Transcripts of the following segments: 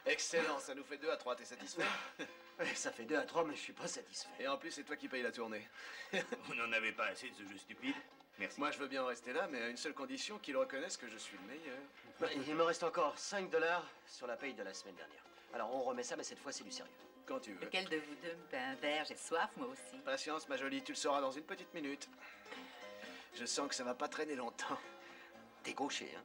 Excellent, ça nous fait 2 à 3, t'es satisfait? Ouais, ça fait 2 à 3, mais je suis pas satisfait. Et en plus, c'est toi qui payes la tournée. Vous n'en avez pas assez de ce jeu stupide? Merci. Moi, je veux bien en rester là, mais à une seule condition, qu'ils reconnaissent que je suis le meilleur. Il me reste encore 5 $ sur la paye de la semaine dernière. Alors on remet ça, mais cette fois c'est du sérieux. Quand tu veux. Lequel de vous deux me paie un verre? J'ai soif, moi aussi. Patience, ma jolie, tu le sauras dans une petite minute. Je sens que ça va pas traîner longtemps. T'es gaucher, hein?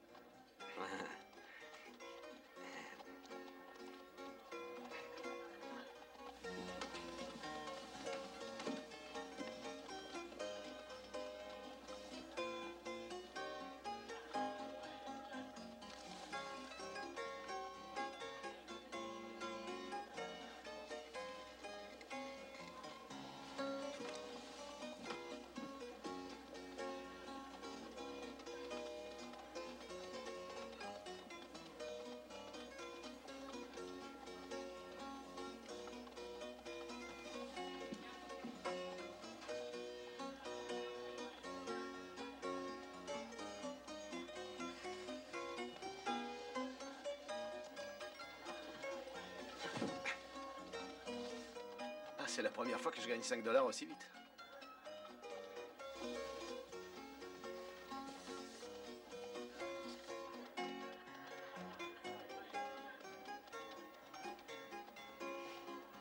Ah, c'est la première fois que je gagne 5 $ aussi vite.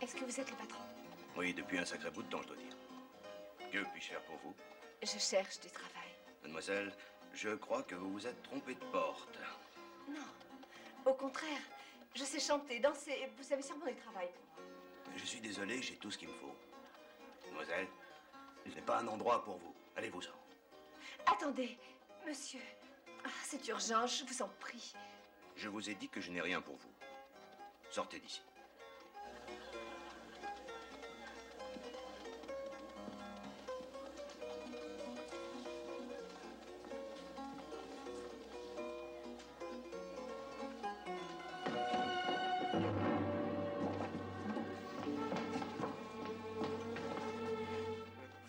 Est-ce que vous êtes le patron? Oui, depuis un sacré bout de temps, je dois dire. Que puis-je faire pour vous? Je cherche du travail. Mademoiselle, je crois que vous vous êtes trompée de porte. Non, au contraire. Je sais chanter, danser. Vous avez sûrement du travail pour moi. Je suis désolé, j'ai tout ce qu'il me faut. Mademoiselle, ce n'est pas un endroit pour vous. Allez-vous-en. Attendez, monsieur. Ah, c'est urgent, je vous en prie. Je vous ai dit que je n'ai rien pour vous. Sortez d'ici.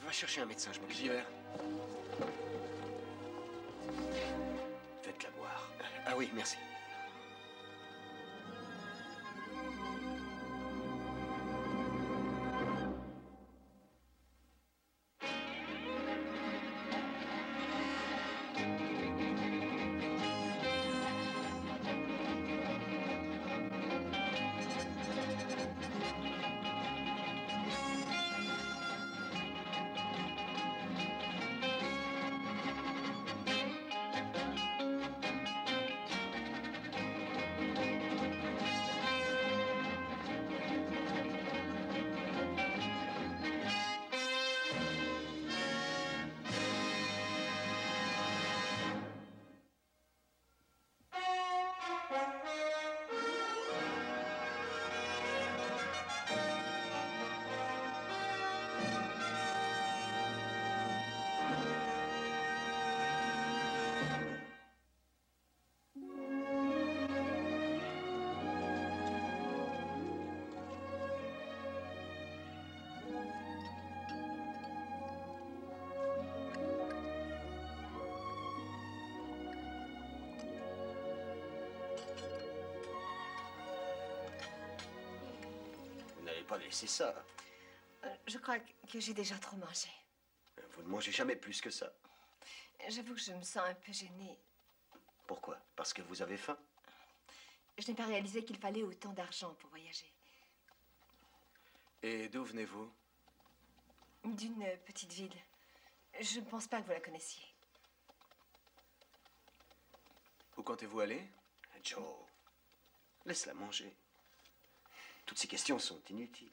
Va chercher un médecin, je m'occupe. J'y vais. Faites-la boire. Ah oui, merci. Vous n'allez pas laisser ça. Je crois que j'ai déjà trop mangé. Vous ne mangez jamais plus que ça. J'avoue que je me sens un peu gênée. Pourquoi? Parce que vous avez faim? Je n'ai pas réalisé qu'il fallait autant d'argent pour voyager. Et d'où venez-vous? D'une petite ville. Je ne pense pas que vous la connaissiez. Où comptez-vous aller? Joe, laisse-la manger. Toutes ces questions sont inutiles.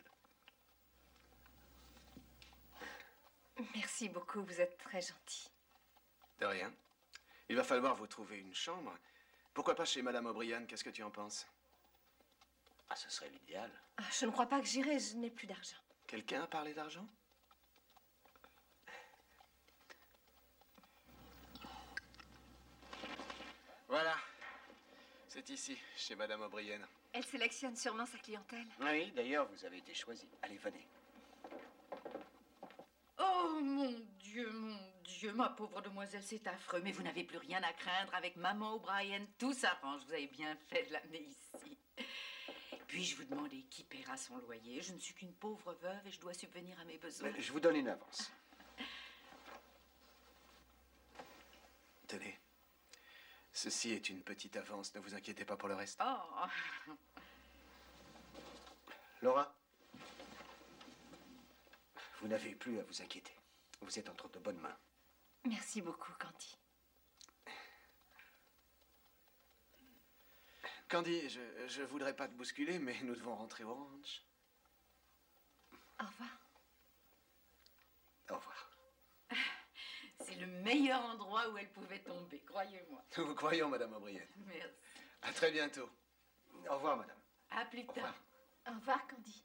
Merci beaucoup, vous êtes très gentil. De rien. Il va falloir vous trouver une chambre. Pourquoi pas chez Madame O'Brien? Qu'est-ce que tu en penses? Ah, ce serait l'idéal. Ah, je ne crois pas que j'irai, je n'ai plus d'argent. Quelqu'un a parlé d'argent? Voilà. C'est ici, chez Madame O'Brien. Elle sélectionne sûrement sa clientèle. Oui, d'ailleurs, vous avez été choisi. Allez, venez. Oh, mon Dieu, mon Dieu, Ma pauvre demoiselle, c'est affreux, mais vous n'avez plus rien à craindre avec maman O'Brien. Tout s'arrange, vous avez bien fait de l'amener ici. Puis-je vous demander qui paiera son loyer? Je ne suis qu'une pauvre veuve et je dois subvenir à mes besoins. Je vous donne une avance. Tenez. Ceci est une petite avance, ne vous inquiétez pas pour le reste. Oh, Laura, vous n'avez plus à vous inquiéter. Vous êtes entre de bonnes mains. Merci beaucoup, Candy. Candy, je voudrais pas te bousculer, mais nous devons rentrer au ranch. Au revoir. Au revoir. c'est le meilleur endroit où elle pouvait tomber, croyez-moi. Nous vous croyons, Madame O'Brien. Merci. À très bientôt. Au revoir, madame. À plus Au tard. revoir. Au revoir, Candy.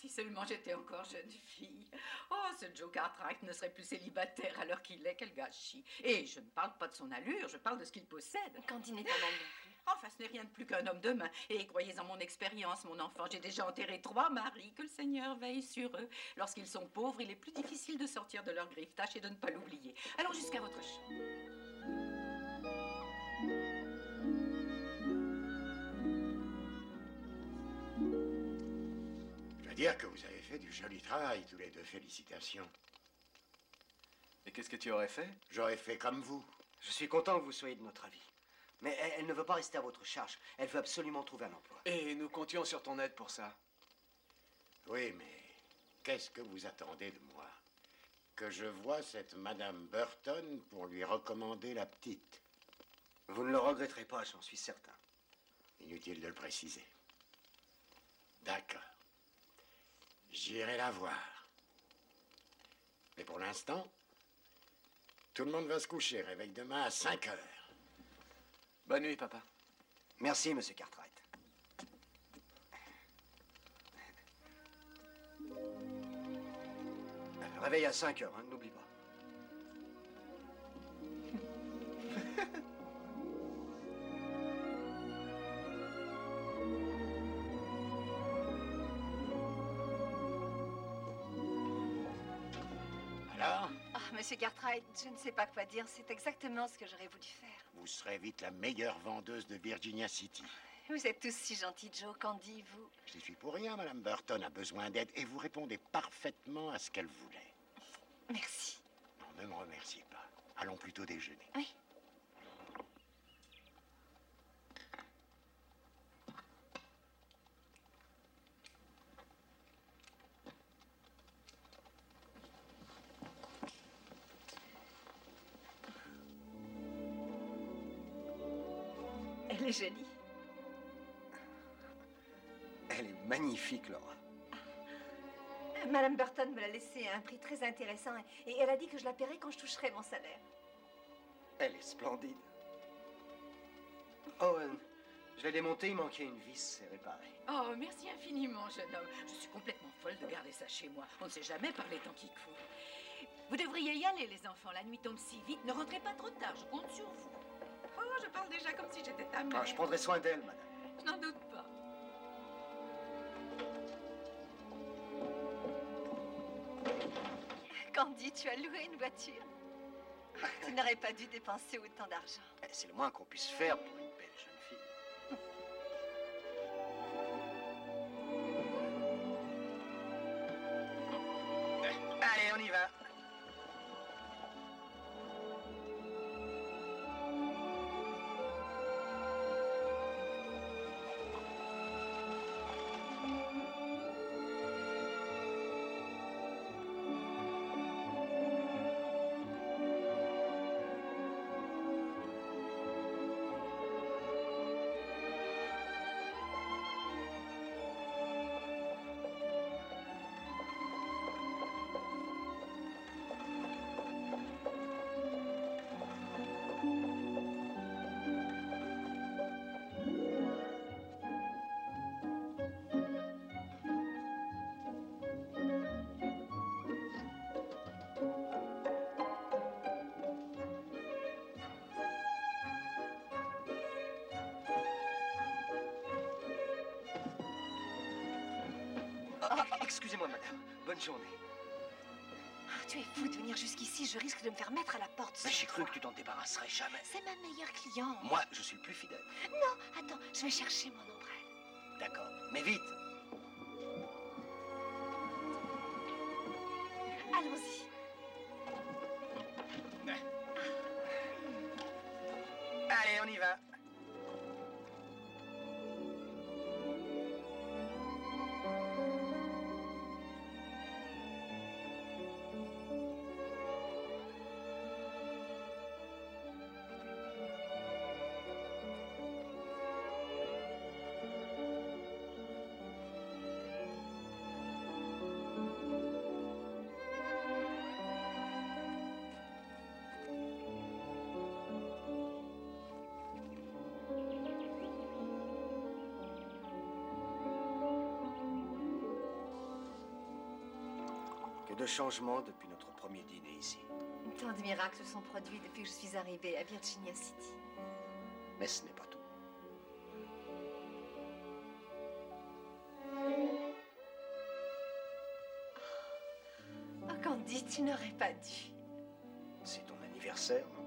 Si seulement j'étais encore jeune fille. Oh, ce Joe Cartwright ne serait plus célibataire à l'heure qu'il est, quel gâchis. Et je ne parle pas de son allure, je parle de ce qu'il possède. Candy n'est pas mal non plus. Enfin, ce n'est rien de plus qu'un homme de main. Et croyez en mon expérience, mon enfant, j'ai déjà enterré 3 maris, que le Seigneur veille sur eux. Lorsqu'ils sont pauvres, il est plus difficile de sortir de leur griffe. Tâchez de ne pas l'oublier. Allons jusqu'à votre chambre. Je veux dire que vous avez fait du joli travail, tous les deux. Félicitations. Et qu'est-ce que tu aurais fait? J'aurais fait comme vous. Je suis content que vous soyez de notre avis. Mais elle ne veut pas rester à votre charge. Elle veut absolument trouver un emploi. Et nous comptions sur ton aide pour ça. Oui, mais qu'est-ce que vous attendez de moi? Que je voie cette Madame Burton pour lui recommander la petite. Vous ne le regretterez pas, j'en suis certain. Inutile de le préciser. D'accord. J'irai la voir. Mais pour l'instant, tout le monde va se coucher. Réveil demain à 5 heures. Bonne nuit, papa. Merci, monsieur Cartwright. Réveil à 5 heures, hein, n'oublie pas. Alors, Ah, monsieur Cartwright, je ne sais pas quoi dire. C'est exactement ce que j'aurais voulu faire. vous serez vite la meilleure vendeuse de Virginia City. Vous êtes tous si gentils, Joe. Candy, vous. Je n'y suis pour rien, Madame Burton a besoin d'aide et vous répondez parfaitement à ce qu'elle voulait. Merci. Non, ne me remerciez pas. Allons plutôt déjeuner. Oui. Elle est jolie. Elle est magnifique, Laura. Madame Burton me l'a laissée à un prix très intéressant et elle a dit que je la paierais quand je toucherai mon salaire. Elle est splendide. Oh, je l'ai démontée, il manquait une vis, c'est réparé. Oh, merci infiniment, jeune homme. Je suis complètement folle de garder ça chez moi. On ne sait jamais par les temps qui courent. Vous devriez y aller, les enfants. La nuit tombe si vite. Ne rentrez pas trop tard, je compte sur vous. Oh, je parle déjà comme si j'étais ta mère. Ah, je prendrai soin d'elle, madame. Je n'en doute pas. Candy, tu as loué une voiture. Tu n'aurais pas dû dépenser autant d'argent. C'est le moins qu'on puisse faire pour une belle jeune fille. Allez, on y va. Excusez-moi, madame. Bonne journée. Ah, tu Tu es fou de venir jusqu'ici, je risque de me faire mettre à la porte. Mais j'ai cru que tu t'en débarrasserais jamais. C'est ma meilleure cliente. Moi, je suis le plus fidèle. Non, attends, je vais chercher mon ombrelle. D'accord, mais vite. Allons-y. Allez, on y va. Que de changements depuis notre premier dîner ici. Tant de miracles se sont produits depuis que je suis arrivée à Virginia City. Mais ce n'est pas tout. Oh, Candy, tu n'aurais pas dû. C'est ton anniversaire, non?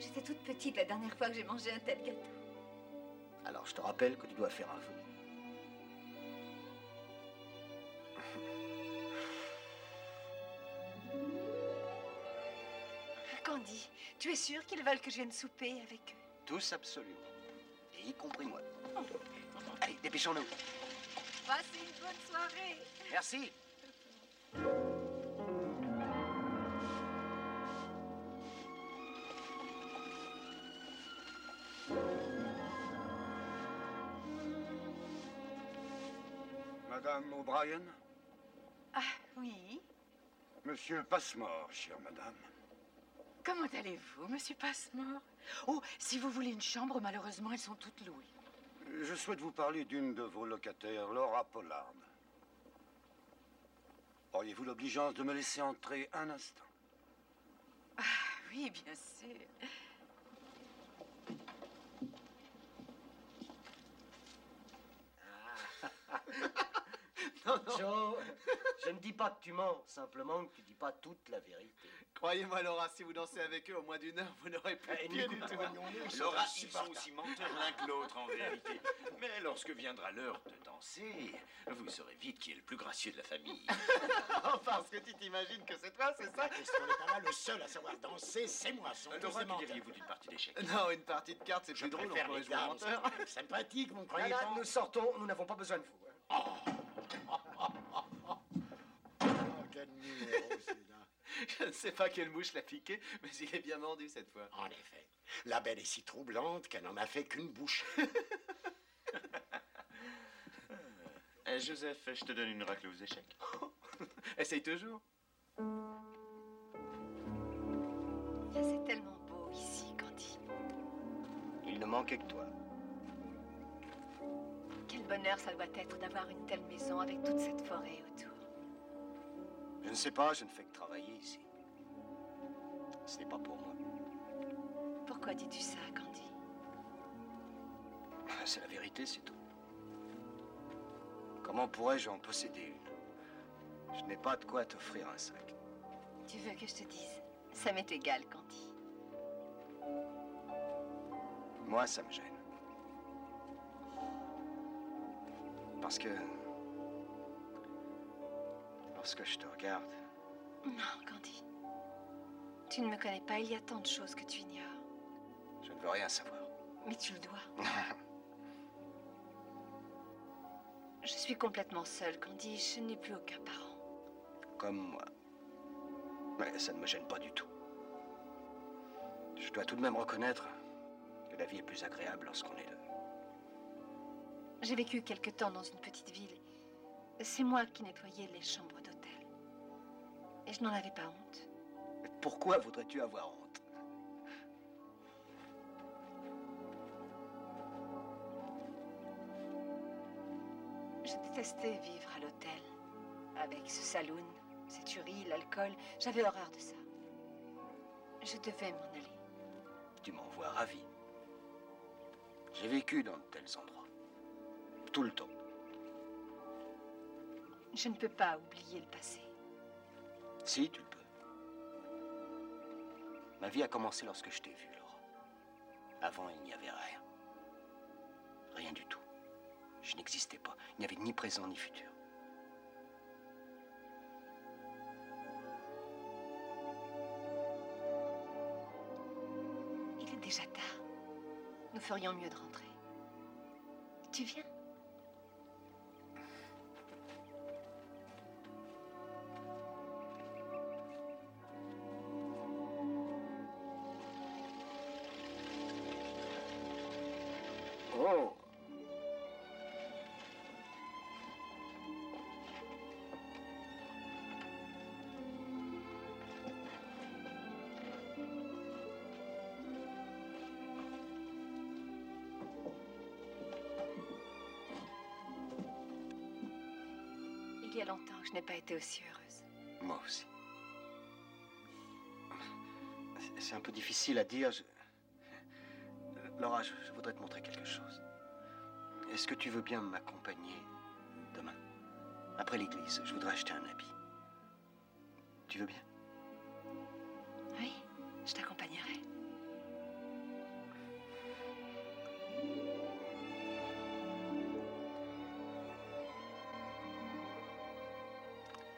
J'étais toute petite la dernière fois que j'ai mangé un tel gâteau. Alors je te rappelle que tu dois faire un vœu. Candy, tu es sûre qu'ils veulent que je vienne souper avec eux? Tous absolument. Et y compris moi. Allez, dépêchons-nous. Passez une bonne soirée. Merci. Madame O'Brien? Ah, oui. Monsieur Passmore, chère madame. Comment allez-vous, monsieur Passmore? Oh, si vous voulez une chambre, malheureusement, elles sont toutes louées. Je souhaite vous parler d'une de vos locataires, Laura Pollard. Auriez-vous l'obligeance de me laisser entrer un instant? Ah, oui, bien sûr. Joe, je ne dis pas que tu mens, simplement que tu dis pas toute la vérité. Croyez-moi, Laura, si vous dansez avec eux au moins d'une heure, vous n'aurez plus de pied du tout. Laura, ils sont aussi menteurs l'un que l'autre en vérité. Mais lorsque viendra l'heure de danser, vous saurez vite qui est le plus gracieux de la famille. Oh, parce que tu t'imagines que c'est toi, c'est ça? La question n'est pas là, le seul à savoir danser, c'est moi. Laura, que diriez-vous d'une partie d'échecs? Non, une partie de cartes, c'est plus drôle, on préfère pourrait les jouer au dames, menteur. c'est sympathique, vous ne croyez Là, pas? nous sortons, nous n'avons pas besoin de vous. hein. Oh, quel numéro, celui-là. Je ne sais pas quelle mouche l'a piqué, mais il est bien mordu cette fois. En effet, la belle est si troublante qu'elle n'en a fait qu'une bouche. Joseph, je te donne une raclée aux échecs. Essaye toujours. C'est tellement beau ici, Candy. Il ne manquait que toi. Quel bonheur ça doit être d'avoir une telle maison avec toute cette forêt autour. Je ne sais pas, je ne fais que travailler ici. Ce n'est pas pour moi. Pourquoi dis-tu ça, Candy? C'est la vérité, c'est tout. Comment pourrais-je en posséder une? Je n'ai pas de quoi t'offrir un sac. Tu veux que je te dise? Ça m'est égal, Candy. Moi, ça me gêne. Parce que... lorsque je te regarde... Non, Candy. Tu ne me connais pas, il y a tant de choses que tu ignores. Je ne veux rien savoir. Mais tu le dois. Je suis complètement seule, Candy. Je n'ai plus aucun parent. Comme moi. Mais ça ne me gêne pas du tout. Je dois tout de même reconnaître que la vie est plus agréable lorsqu'on est deux. J'ai vécu quelque temps dans une petite ville. C'est moi qui nettoyais les chambres d'hôtel. Et je n'en avais pas honte. Pourquoi voudrais-tu avoir honte? Je détestais vivre à l'hôtel. Avec ce saloon, cette tuerie, l'alcool. J'avais horreur de ça. Je devais m'en aller. Tu m'en vois ravi. J'ai vécu dans de tels endroits. Tout le temps. Je ne peux pas oublier le passé. Si, tu le peux. Ma vie a commencé lorsque je t'ai vu, Laura. Avant, il n'y avait rien. Rien du tout. Je n'existais pas. Il n'y avait ni présent ni futur. Il est déjà tard. Nous ferions mieux de rentrer. Tu viens? Oh! Il y a longtemps que je n'ai pas été aussi heureuse. Moi aussi. C'est un peu difficile à dire. Laura, je voudrais te montrer quelque chose. Est-ce que tu veux bien m'accompagner demain? Après l'église, je voudrais acheter un habit. Tu veux bien? Oui, je t'accompagnerai.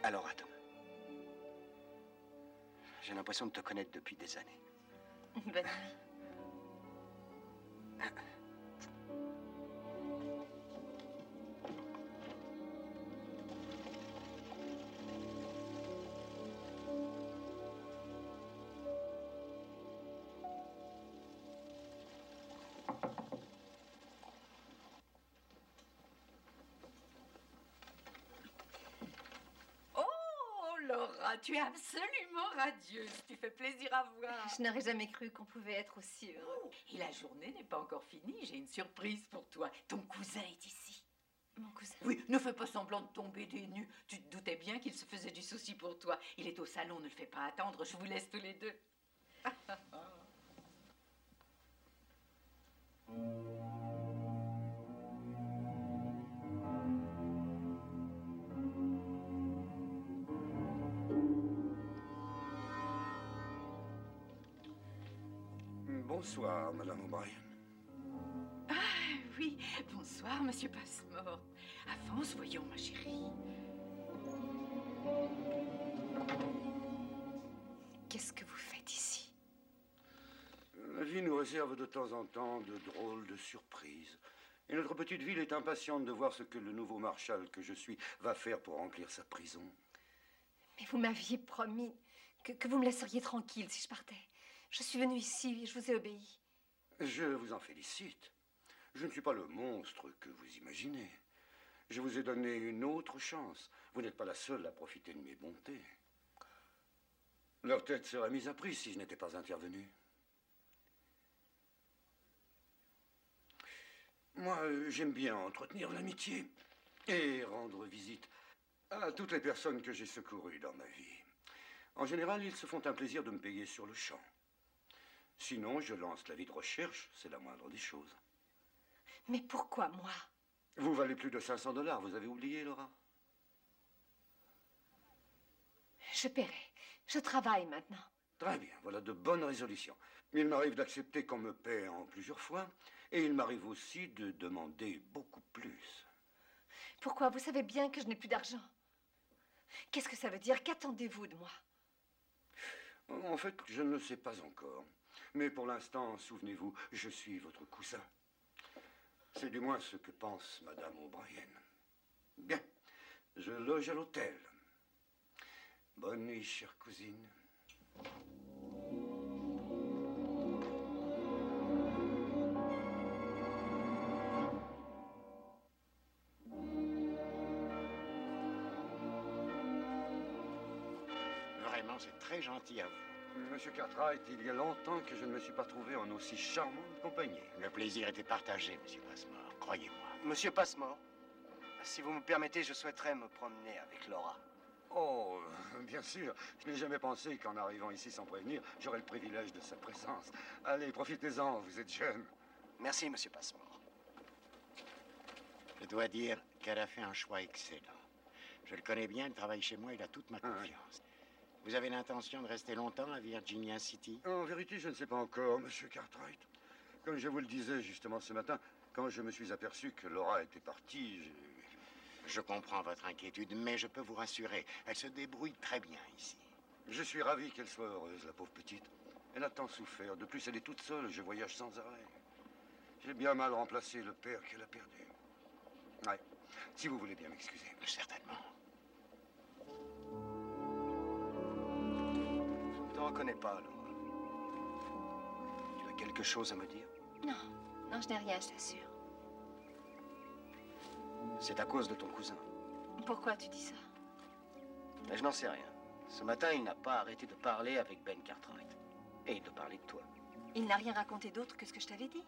Alors, à demain. J'ai l'impression de te connaître depuis des années. Bonne nuit. Laura, tu es absolument radieuse. Tu fais plaisir à voir. Je n'aurais jamais cru qu'on pouvait être aussi heureux. Et la journée n'est pas encore finie. J'ai une surprise pour toi. Ton cousin est ici. Mon cousin? Oui, ne fais pas semblant de tomber des nues. Tu te doutais bien qu'il se faisait du souci pour toi. Il est au salon, ne le fais pas attendre. Je vous laisse tous les deux. Bonsoir, Madame O'Brien. Oui, bonsoir, Monsieur Passmore. Avance, voyons, ma chérie. Qu'est-ce que vous faites ici? La vie nous réserve de temps en temps de drôles de surprises. Et notre petite ville est impatiente de voir ce que le nouveau marshal que je suis va faire pour remplir sa prison. Mais vous m'aviez promis que vous me laisseriez tranquille si je partais. Je suis venue ici et je vous ai obéi. Je vous en félicite. Je ne suis pas le monstre que vous imaginez. Je vous ai donné une autre chance. Vous n'êtes pas la seule à profiter de mes bontés. Leur tête serait mise à prix si je n'étais pas intervenu. Moi, j'aime bien entretenir l'amitié et rendre visite à toutes les personnes que j'ai secourues dans ma vie. En général, ils se font un plaisir de me payer sur le champ. Sinon, je lance l'avis de recherche, c'est la moindre des choses. Mais pourquoi moi? Vous valez plus de 500 $, vous avez oublié, Laura? Je paierai. Je travaille maintenant. Très bien, voilà de bonnes résolutions. Il m'arrive d'accepter qu'on me paie en plusieurs fois, et il m'arrive aussi de demander beaucoup plus. Pourquoi? Vous savez bien que je n'ai plus d'argent. Qu'est-ce que ça veut dire? Qu'attendez-vous de moi? En fait, je ne le sais pas encore. Mais pour l'instant, souvenez-vous, je suis votre cousin. C'est du moins ce que pense Madame O'Brien. Bien, je loge à l'hôtel. Bonne nuit, chère cousine. Vraiment, c'est très gentil à vous. Monsieur Cartwright, il y a longtemps que je ne me suis pas trouvé en aussi charmante compagnie. Le plaisir était partagé, Monsieur Passmore, croyez-moi. Monsieur Passmore, si vous me permettez, je souhaiterais me promener avec Laura. Oh, bien sûr. Je n'ai jamais pensé qu'en arrivant ici sans prévenir, j'aurais le privilège de sa présence. Allez, profitez-en, vous êtes jeune. Merci, Monsieur Passmore. Je dois dire qu'elle a fait un choix excellent. Je le connais bien, il travaille chez moi, il a toute ma confiance. Vous avez l'intention de rester longtemps à Virginia City? En vérité, je ne sais pas encore, monsieur Cartwright. Comme je vous le disais justement ce matin, quand je me suis aperçu que Laura était partie, Je comprends votre inquiétude, mais je peux vous rassurer. Elle se débrouille très bien ici. je suis ravi qu'elle soit heureuse, la pauvre petite. Elle a tant souffert. De plus, elle est toute seule. Je voyage sans arrêt. J'ai bien mal remplacé le père qu'elle a perdu. Ouais. Si vous voulez bien m'excuser. Certainement. Je ne te reconnais pas, Laura. Tu as quelque chose à me dire? Non, non, je n'ai rien, je t'assure. C'est à cause de ton cousin. Pourquoi tu dis ça? Mais je n'en sais rien. Ce matin, il n'a pas arrêté de parler avec Ben Cartwright. Et de parler de toi. Il n'a rien raconté d'autre que ce que je t'avais dit?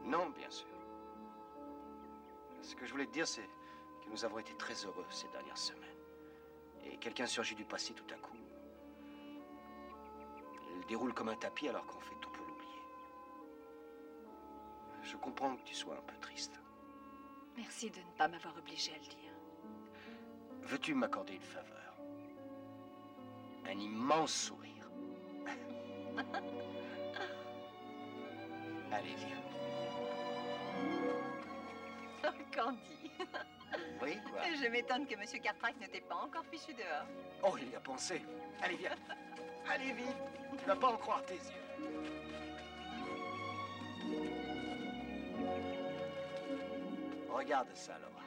Non, bien sûr. Ce que je voulais te dire, c'est que nous avons été très heureux ces dernières semaines. Et quelqu'un surgit du passé tout à coup. Il déroule comme un tapis alors qu'on fait tout pour l'oublier. Je comprends que tu sois un peu triste. Merci de ne pas m'avoir obligée à le dire. Veux-tu m'accorder une faveur? Un immense sourire. Allez, viens. Oh, Candy. Oui, quoi? Je m'étonne que M. Cartwright ne t'ait pas encore fichu dehors. Oh, il y a pensé. Allez, viens. Allez, vite. Tu vas pas en croire tes yeux. Regarde ça, Laura.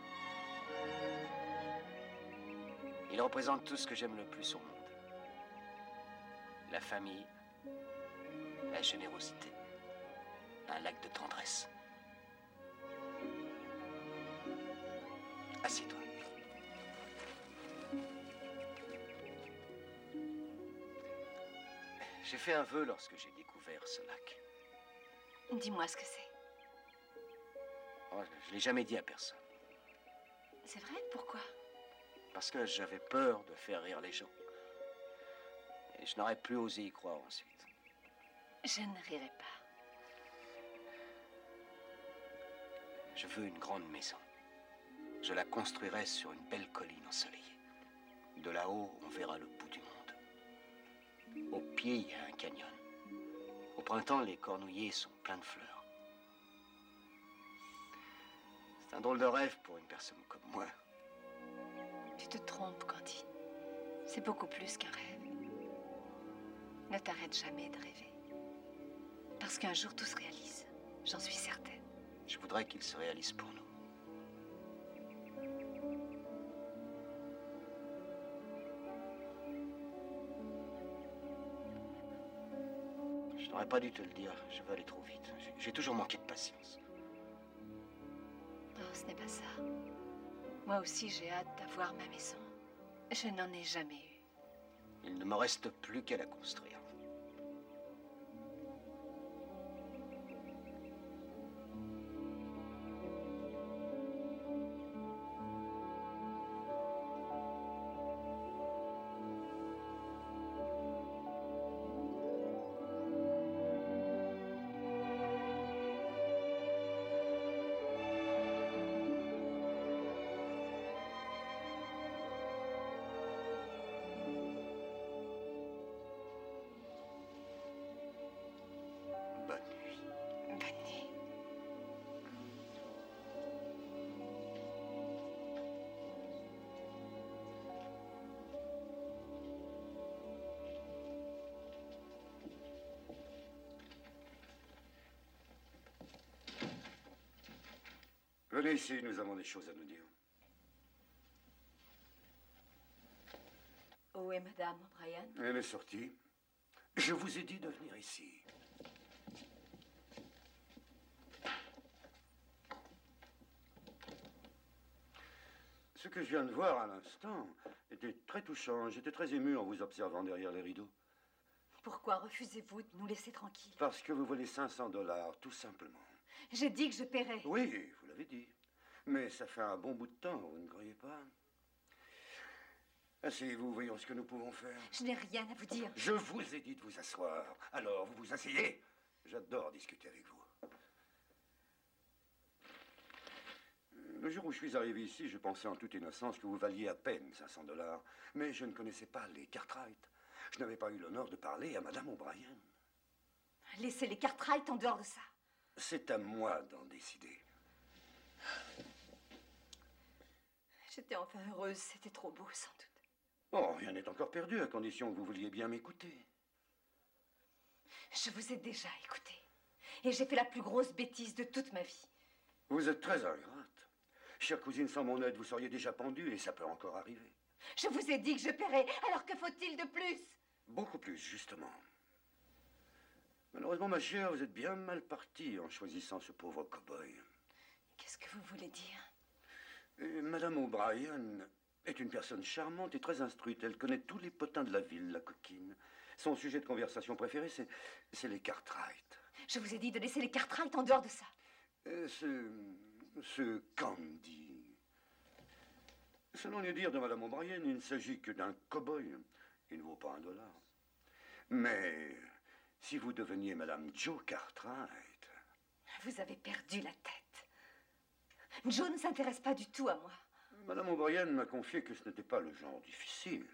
Il représente tout ce que j'aime le plus au monde. La famille, la générosité, un lac de tendresse. Assieds-toi. J'ai fait un vœu lorsque j'ai découvert ce lac. Dis-moi ce que c'est. Oh, je ne l'ai jamais dit à personne. C'est vrai? Pourquoi? Parce que j'avais peur de faire rire les gens. Et je n'aurais plus osé y croire ensuite. Je ne rirai pas. Je veux une grande maison. Je la construirai sur une belle colline ensoleillée. De là-haut, on verra le bout du monde. Au pied, il y a un canyon. Au printemps, les cornouillers sont pleins de fleurs. C'est un drôle de rêve pour une personne comme moi. Tu te trompes, Candy. C'est beaucoup plus qu'un rêve. Ne t'arrête jamais de rêver. Parce qu'un jour, tout se réalise. J'en suis certaine. Je voudrais qu'il se réalise pour nous. Je n'aurais pas dû te le dire. Je veux aller trop vite. J'ai toujours manqué de patience. Non, ce n'est pas ça. Moi aussi, j'ai hâte d'avoir ma maison. Je n'en ai jamais eu. Il ne me reste plus qu'à la construire. Bonne nuit. Bonne nuit. Venez ici, nous avons des choses à nous dire. Où est Madame O'Brien? Elle est sortie. Je vous ai dit de venir ici. Ce que je viens de voir à l'instant était très touchant. J'étais très ému en vous observant derrière les rideaux. Pourquoi refusez-vous de nous laisser tranquilles? Parce que vous volez $500, tout simplement. J'ai dit que je paierais. Oui, vous l'avez dit. Mais ça fait un bon bout de temps, vous ne croyez pas? Asseyez-vous, voyons ce que nous pouvons faire. Je n'ai rien à vous dire. Je vous ai dit de vous asseoir. Alors, vous vous asseyez. J'adore discuter avec vous. Le jour où je suis arrivé ici, je pensais en toute innocence que vous valiez à peine 500 $. Mais je ne connaissais pas les Cartwright. Je n'avais pas eu l'honneur de parler à Madame O'Brien. Laissez les Cartwright en dehors de ça. C'est à moi d'en décider. J'étais enfin heureuse, c'était trop beau, sans doute. Oh, rien n'est encore perdu, à condition que vous vouliez bien m'écouter. Je vous ai déjà écouté. Et j'ai fait la plus grosse bêtise de toute ma vie. Vous êtes très ingrate. Chère cousine, sans mon aide, vous seriez déjà pendue et ça peut encore arriver. Je vous ai dit que je paierais, alors que faut-il de plus? Beaucoup plus, justement. Malheureusement, ma chère, vous êtes bien mal partie en choisissant ce pauvre cow-boy. Qu'est-ce que vous voulez dire? Madame O'Brien est une personne charmante et très instruite. Elle connaît tous les potins de la ville, la coquine. Son sujet de conversation préféré, c'est les Cartwright. Je vous ai dit de laisser les Cartwright en dehors de ça. Ce Candy. Selon les dires de Madame O'Brien, il ne s'agit que d'un cow-boy. Il ne vaut pas $1. Mais si vous deveniez Madame Joe Cartwright... Vous avez perdu la tête. Joe ne s'intéresse pas du tout à moi. Madame O'Brien m'a confié que ce n'était pas le genre difficile.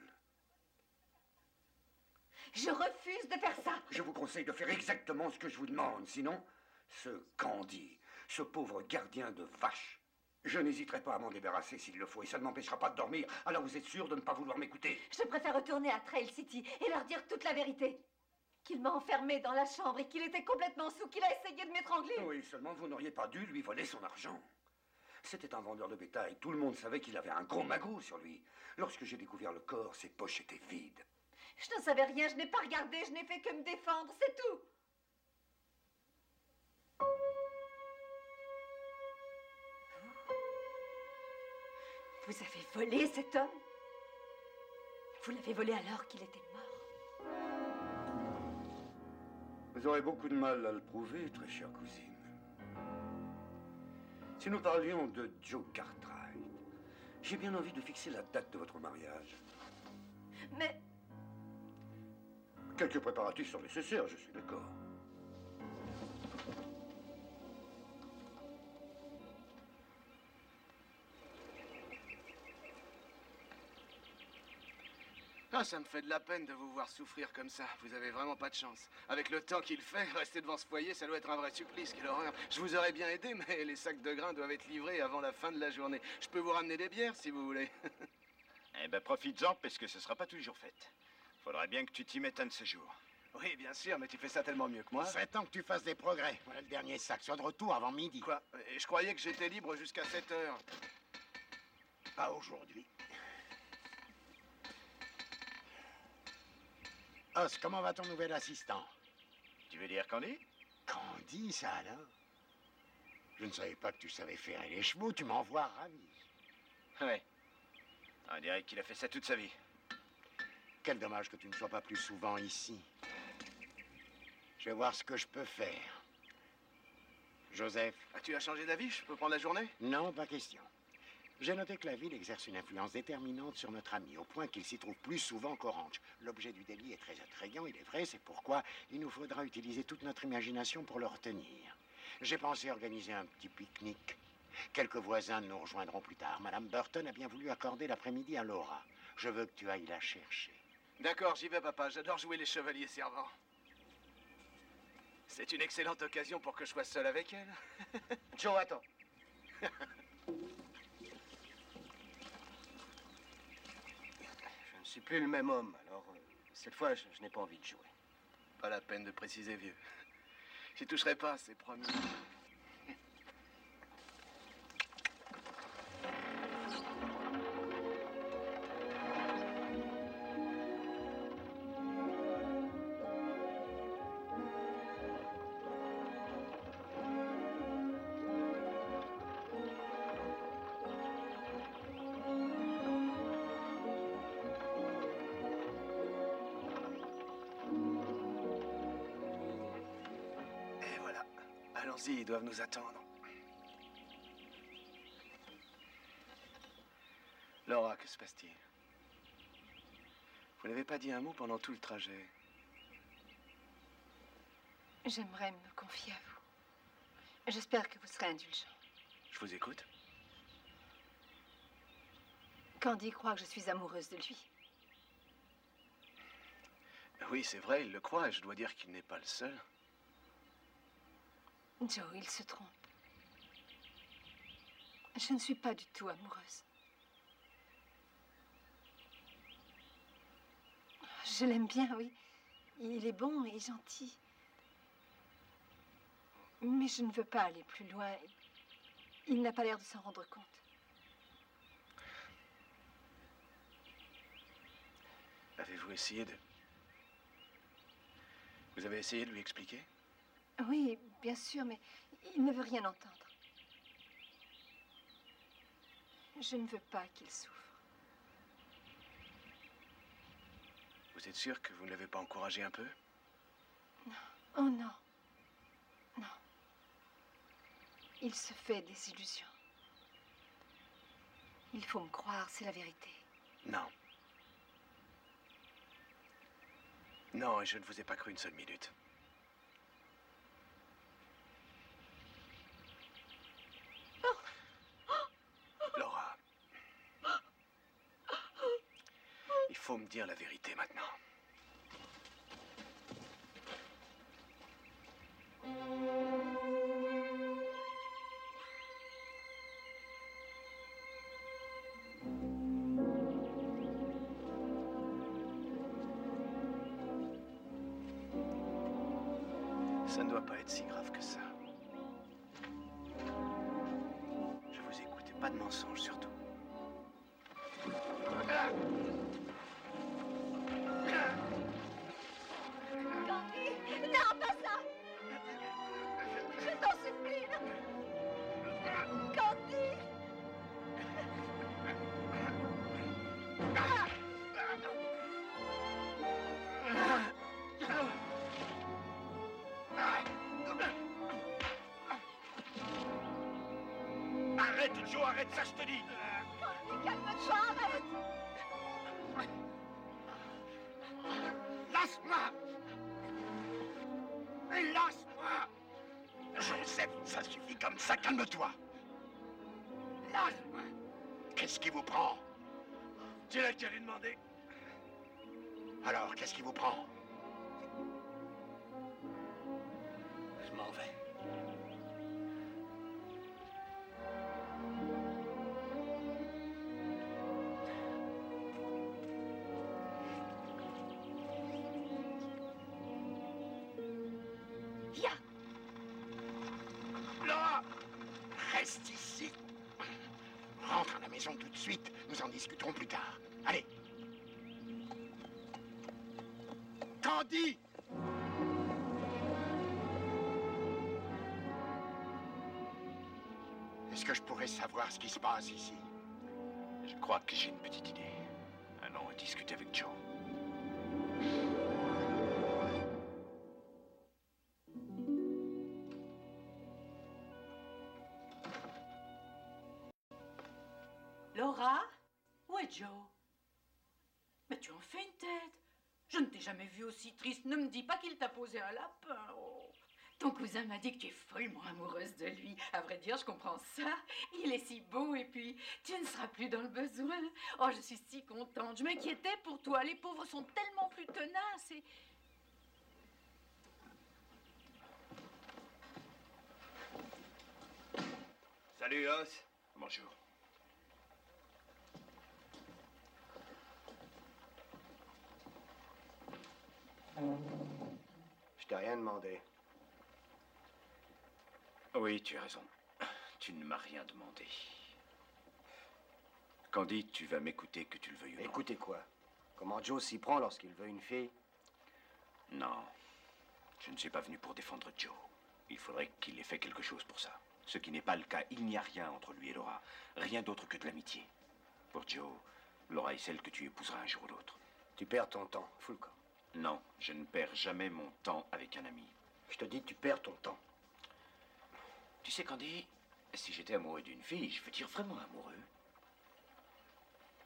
Je refuse de faire ça. Je vous conseille de faire exactement ce que je vous demande. Sinon, ce Candy, ce pauvre gardien de vache, je n'hésiterai pas à m'en débarrasser s'il le faut. Et ça ne m'empêchera pas de dormir. Alors vous êtes sûr de ne pas vouloir m'écouter? Je préfère retourner à Trail City et leur dire toute la vérité. Qu'il m'a enfermé dans la chambre et qu'il était complètement saoul, qu'il a essayé de m'étrangler. Oui, seulement vous n'auriez pas dû lui voler son argent. C'était un vendeur de bétail. Tout le monde savait qu'il avait un gros magot sur lui. Lorsque j'ai découvert le corps, ses poches étaient vides. Je ne savais rien, je n'ai pas regardé, je n'ai fait que me défendre, c'est tout. Vous avez volé cet homme? Vous l'avez volé alors qu'il était mort? Vous aurez beaucoup de mal à le prouver, très chère cousine. Si nous parlions de Joe Cartwright, j'ai bien envie de fixer la date de votre mariage. Mais... Quelques préparatifs sont nécessaires, je suis d'accord. Ah, ça me fait de la peine de vous voir souffrir comme ça. Vous avez vraiment pas de chance. Avec le temps qu'il fait, rester devant ce foyer, ça doit être un vrai supplice. Quelle horreur. Je vous aurais bien aidé, mais les sacs de grains doivent être livrés avant la fin de la journée. Je peux vous ramener des bières, si vous voulez. Eh ben, profites-en, parce que ce sera pas toujours fait. Faudrait bien que tu t'y mettes un de ces jours. Oui, bien sûr, mais tu fais ça tellement mieux que moi. Il serait temps que tu fasses des progrès. Voilà le dernier sac. Sois de retour avant midi. Quoi? Et je croyais que j'étais libre jusqu'à 7 heures. Pas aujourd'hui. Os, comment va ton nouvel assistant? Tu veux dire Candy? Candy, ça alors? Je ne savais pas que tu savais faire les chevaux. Tu m'envoies ravi. Ouais. On dirait qu'il a fait ça toute sa vie. Quel dommage que tu ne sois pas plus souvent ici. Je vais voir ce que je peux faire. Joseph? Ah, tu as changé d'avis? Je peux prendre la journée? Non, pas question. J'ai noté que la ville exerce une influence déterminante sur notre ami, au point qu'il s'y trouve plus souvent qu'Orange. L'objet du délit est très attrayant, il est vrai, c'est pourquoi il nous faudra utiliser toute notre imagination pour le retenir. J'ai pensé organiser un petit pique-nique. Quelques voisins nous rejoindront plus tard. Madame Burton a bien voulu accorder l'après-midi à Laura. Je veux que tu ailles la chercher. D'accord, j'y vais, papa. J'adore jouer les chevaliers servants. C'est une excellente occasion pour que je sois seul avec elle. Joe, attends. Je ne suis plus le même homme, alors cette fois, je n'ai pas envie de jouer. Pas la peine de préciser, vieux. J'y toucherai pas, c'est promis. Allons-y, ils doivent nous attendre. Laura, que se passe-t-il? Vous n'avez pas dit un mot pendant tout le trajet. J'aimerais me confier à vous. J'espère que vous serez indulgent. Je vous écoute. Candy croit que je suis amoureuse de lui. Oui, c'est vrai, il le croit, et je dois dire qu'il n'est pas le seul. Joe, il se trompe. Je ne suis pas du tout amoureuse. Je l'aime bien, oui. Il est bon et gentil. Mais je ne veux pas aller plus loin. Il n'a pas l'air de s'en rendre compte. Avez-vous essayé de... Vous avez essayé de lui expliquer? Oui, bien sûr, mais il ne veut rien entendre. Je ne veux pas qu'il souffre. Vous êtes sûr que vous ne l'avez pas encouragé un peu? Non. Oh non. Non. Il se fait des illusions. Il faut me croire, c'est la vérité. Non. Non, et je ne vous ai pas cru une seule minute. Laura. Il faut me dire la vérité maintenant. Ça ne doit pas être si grave que ça. Je vous écoute et pas de mensonges surtout. Candy, non, pas ça! Je t'en supplie! Candy! Arrête, Joe, arrête ça, je te dis. Candy, calme-toi, arrête! Lâche-moi! Lâche-moi! Joseph, ça suffit comme ça, calme-toi! Lâche-moi! Qu'est-ce qui vous prend? C'est là que j'allais demander. Alors, qu'est-ce qui vous prend? Je m'en vais. Viens! Laura! Reste ici! Rentre à la maison tout de suite, nous en discuterons plus tard. Allez! Candy! Est-ce que je pourrais savoir ce qui se passe ici? Je crois que j'ai une petite idée. Allons discuter avec Joe. Laura? Où est Joe? Mais tu en fais une tête. Je ne t'ai jamais vue aussi triste. Ne me dis pas qu'il t'a posé un lapin. Oh. Ton cousin m'a dit que tu es follement amoureuse de lui. À vrai dire, je comprends ça. Il est si beau et puis tu ne seras plus dans le besoin. Oh, je suis si contente. Je m'inquiétais pour toi. Les pauvres sont tellement plus tenaces et... Salut, Os. Bonjour. Je t'ai rien demandé. Oui, tu as raison. Tu ne m'as rien demandé. Candy, tu vas m'écouter que tu le veuilles ou non. Écoutez quoi? Comment Joe s'y prend lorsqu'il veut une fille? Non. Je ne suis pas venu pour défendre Joe. Il faudrait qu'il ait fait quelque chose pour ça. Ce qui n'est pas le cas. Il n'y a rien entre lui et Laura. Rien d'autre que de l'amitié. Pour Joe, Laura est celle que tu épouseras un jour ou l'autre. Tu perds ton temps, fous le camp. Non, je ne perds jamais mon temps avec un ami. Je te dis, tu perds ton temps. Tu sais, Candy, si j'étais amoureux d'une fille, je veux dire vraiment amoureux,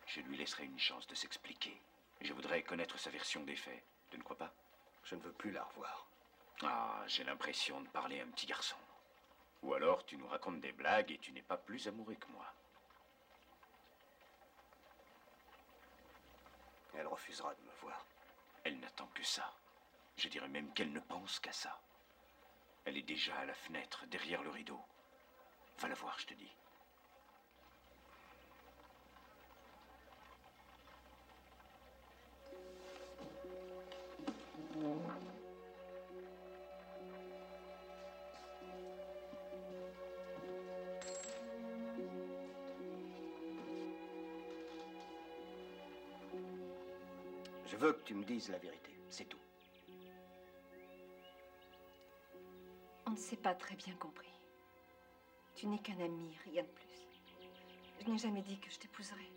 je lui laisserais une chance de s'expliquer. Je voudrais connaître sa version des faits. Tu ne crois pas? Je ne veux plus la revoir. Ah, j'ai l'impression de parler à un petit garçon. Ou alors tu nous racontes des blagues et tu n'es pas plus amoureux que moi. Elle refusera de me voir. Elle n'attend que ça. Je dirais même qu'elle ne pense qu'à ça. Elle est déjà à la fenêtre, derrière le rideau. Va la voir, je te dis. Je veux que tu me dises la vérité, c'est tout. On ne s'est pas très bien compris. Tu n'es qu'un ami, rien de plus. Je n'ai jamais dit que je t'épouserais.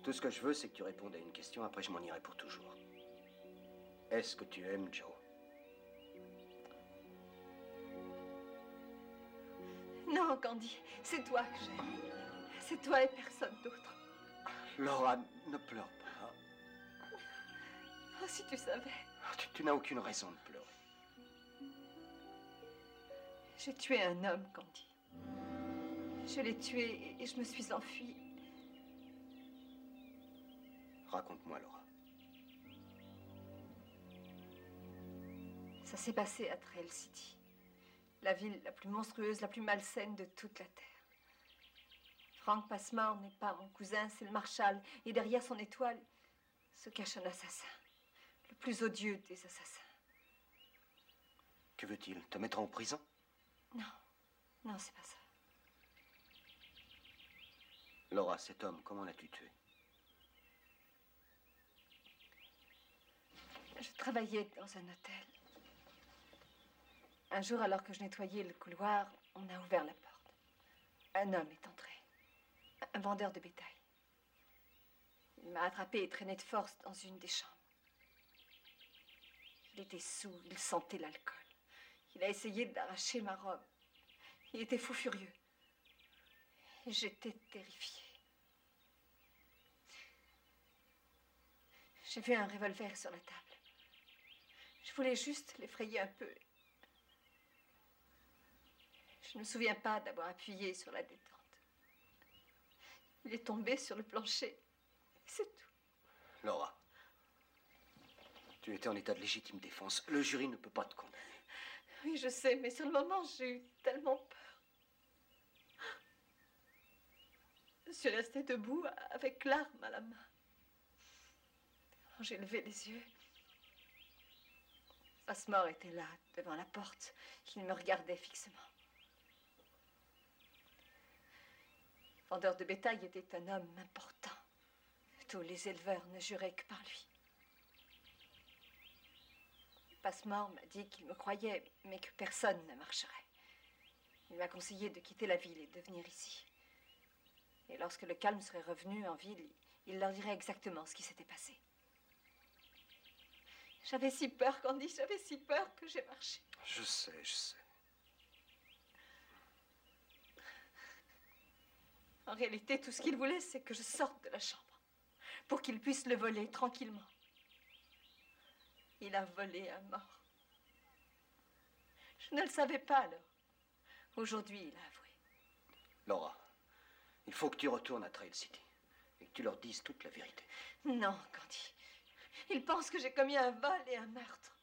Tout ce que je veux, c'est que tu répondes à une question, après je m'en irai pour toujours. Est-ce que tu aimes Joe? Non, Candy, c'est toi que j'aime. C'est toi et personne d'autre. Laura, ne pleure pas. Oh, si tu savais. Tu n'as aucune raison de pleurer. J'ai tué un homme, Candy. Je l'ai tué et je me suis enfuie. Raconte-moi, Laura. Ça s'est passé à Trail City. La ville la plus monstrueuse, la plus malsaine de toute la Terre. Frank Passmore n'est pas mon cousin, c'est le Marshal. Et derrière son étoile se cache un assassin. Le plus odieux des assassins. Que veut-il? Te mettre en prison? Non, non, c'est pas ça. Laura, cet homme, comment l'as-tu tué? Je travaillais dans un hôtel. Un jour, alors que je nettoyais le couloir, on a ouvert la porte. Un homme est entré. Un vendeur de bétail. Il m'a attrapé et traîné de force dans une des chambres. Il était saoul, il sentait l'alcool. Il a essayé d'arracher ma robe. Il était fou furieux. Et j'étais terrifiée. J'ai vu un revolver sur la table. Je voulais juste l'effrayer un peu. Je ne me souviens pas d'avoir appuyé sur la détente. Il est tombé sur le plancher. C'est tout. Laura, tu étais en état de légitime défense. Le jury ne peut pas te condamner. Oui, je sais, mais sur le moment, j'ai eu tellement peur. Je suis restée debout avec l'arme à la main. Quand j'ai levé les yeux, Passmore était là, devant la porte. Il me regardait fixement. Le vendeur de bétail était un homme important. Tous les éleveurs ne juraient que par lui. Passmore m'a dit qu'il me croyait, mais que personne ne marcherait. Il m'a conseillé de quitter la ville et de venir ici. Et lorsque le calme serait revenu en ville, il leur dirait exactement ce qui s'était passé. J'avais si peur, Candy, j'avais si peur que j'ai marché. Je sais, je sais. En réalité, tout ce qu'il voulait, c'est que je sorte de la chambre, pour qu'il puisse le voler tranquillement. Il a volé à mort. Je ne le savais pas alors. Aujourd'hui, il a avoué. Laura, il faut que tu retournes à Trail City et que tu leur dises toute la vérité. Non, Candy. Il pense que j'ai commis un vol et un meurtre.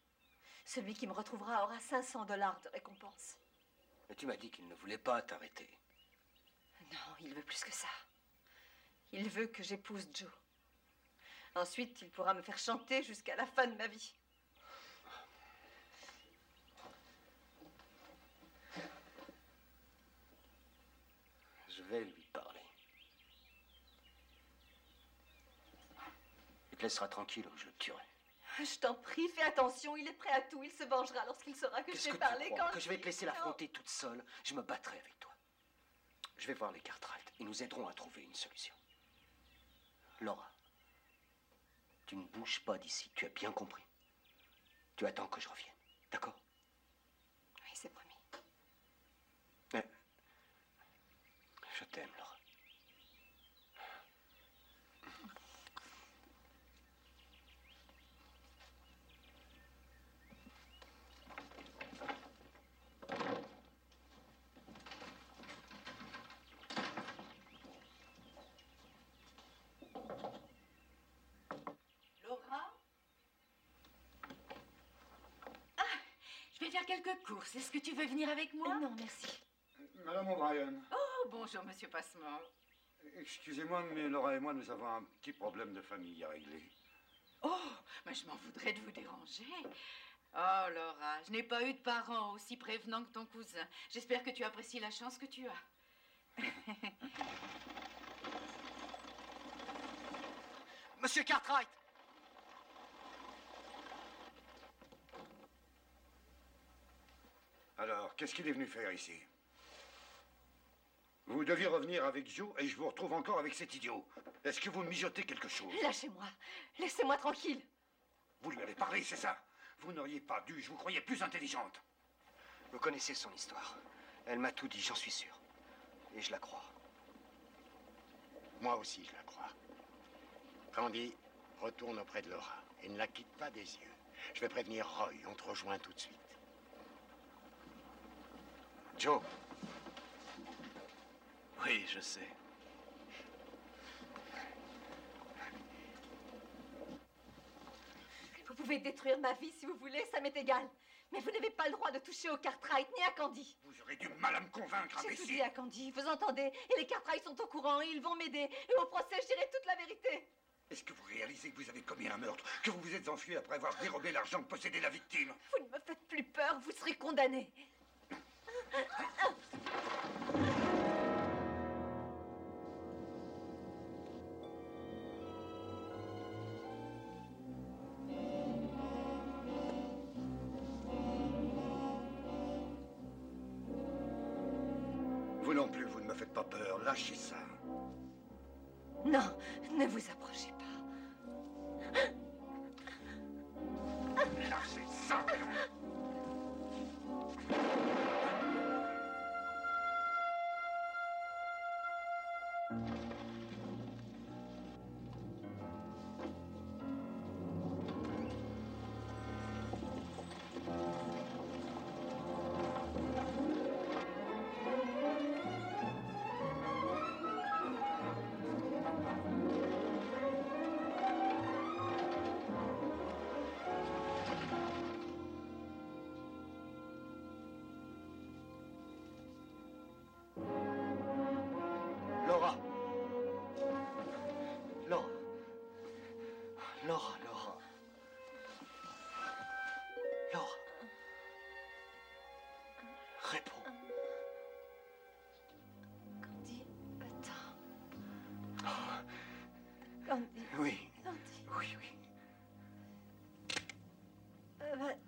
Celui qui me retrouvera aura 500 $ de récompense. Mais tu m'as dit qu'il ne voulait pas t'arrêter. Non, il veut plus que ça. Il veut que j'épouse Joe. Ensuite, il pourra me faire chanter jusqu'à la fin de ma vie. Je vais lui parler. Il te laissera tranquille ou je le tuerai. Je t'en prie, fais attention, il est prêt à tout. Il se vengera lorsqu'il saura que je t'ai parlé. Tu crois que je vais te laisser l'affronter toute seule? Je me battrai avec toi. Je vais voir les Cartwright et nous aiderons à trouver une solution. Laura, tu ne bouges pas d'ici, tu as bien compris. Tu attends que je revienne, d'accord? Oui, c'est promis. Mais je t'aime, Laura. faire quelques courses. Est-ce que tu veux venir avec moi? Non, merci. Madame O'Brien, Oh, bonjour, monsieur Passmore. excusez-moi, mais Laura et moi, nous avons un petit problème de famille à régler. Oh, mais je m'en voudrais de vous déranger. Oh, Laura, je n'ai pas eu de parents aussi prévenants que ton cousin. J'espère que tu apprécies la chance que tu as. Monsieur Cartwright! Alors, qu'est-ce qu'il est venu faire ici? Vous deviez revenir avec Joe et je vous retrouve encore avec cet idiot. Est-ce que vous mijotez quelque chose? Lâchez-moi. Laissez-moi tranquille. Vous lui avez parlé, c'est ça? Vous n'auriez pas dû, je vous croyais plus intelligente. Vous connaissez son histoire. Elle m'a tout dit, j'en suis sûr. Et je la crois. Moi aussi, je la crois. Candy, retourne auprès de Laura et ne la quitte pas des yeux. Je vais prévenir Roy, on te rejoint tout de suite. Joe. Oui, je sais. Vous pouvez détruire ma vie si vous voulez, ça m'est égal. Mais vous n'avez pas le droit de toucher au Cartwright ni à Candy. Vous aurez du mal à me convaincre, J'ai tout imbécile. dit à Candy, vous entendez? Et les Cartwright sont au courant et ils vont m'aider. Et au procès, je dirai toute la vérité. Est-ce que vous réalisez que vous avez commis un meurtre, que vous vous êtes enfui après avoir dérobé l'argent possédé de la victime? Vous ne me faites plus peur, vous serez condamné. Vous non plus, vous ne me faites pas peur. Lâchez ça. Non, ne vous approchez pas. Lâchez ça. Laura. Laura. Laura, Laura. Laura. Réponds. Candy, attends. Candy, Oui. Candy. Oui, oui.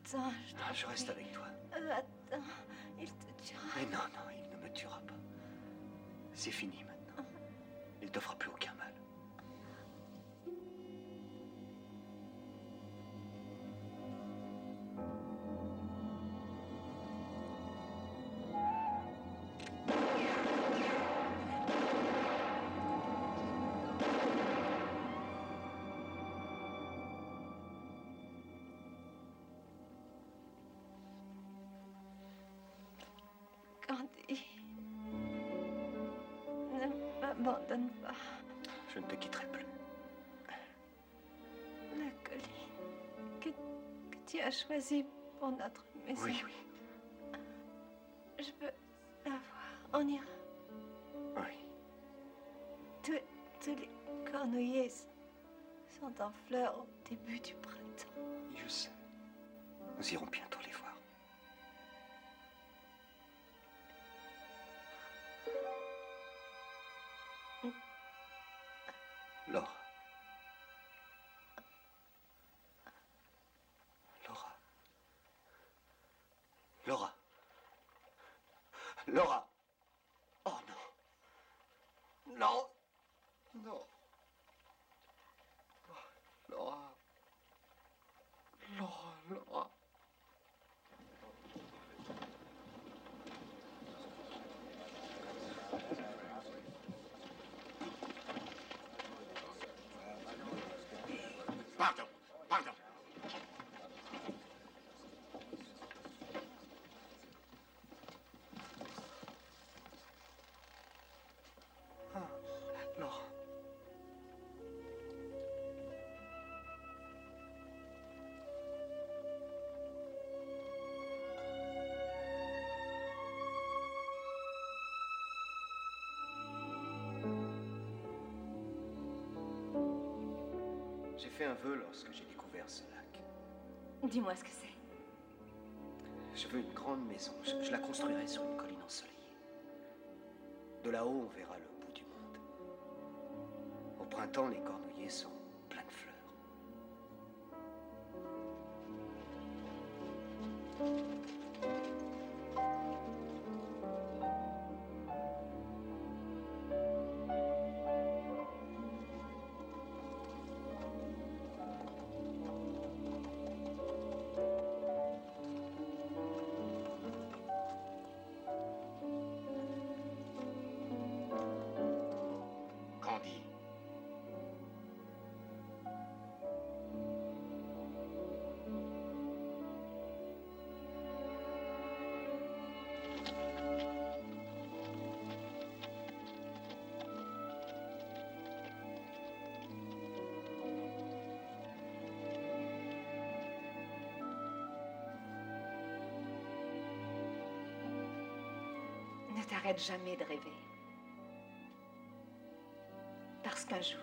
Attends, Je reste avec toi. attends, il te tuera. Mais non, non, il ne me tuera pas. C'est fini maintenant. Il ne te fera plus aucun mal. Candy, ne m'abandonne pas. Je ne te quitterai plus. La colline que tu as choisie pour notre maison. Oui, oui, Je veux la voir. On ira. oui. Tous les cornouillers sont en fleurs au début du printemps. Je sais. Nous irons bientôt les voir. Laura. Laura. Laura. Laura. Oh non. Non. Non. Laura. Laura, Laura. Pardon, pardon. J'ai fait un vœu lorsque j'ai découvert ce lac. Dis-moi ce que c'est. Je veux une grande maison. Je la construirai sur une colline ensoleillée. De là-haut, on verra le bout du monde. Au printemps, les cornouillers seront pleins de fleurs. Candy. Ne t'arrête jamais de rêver. Parce qu'un jour,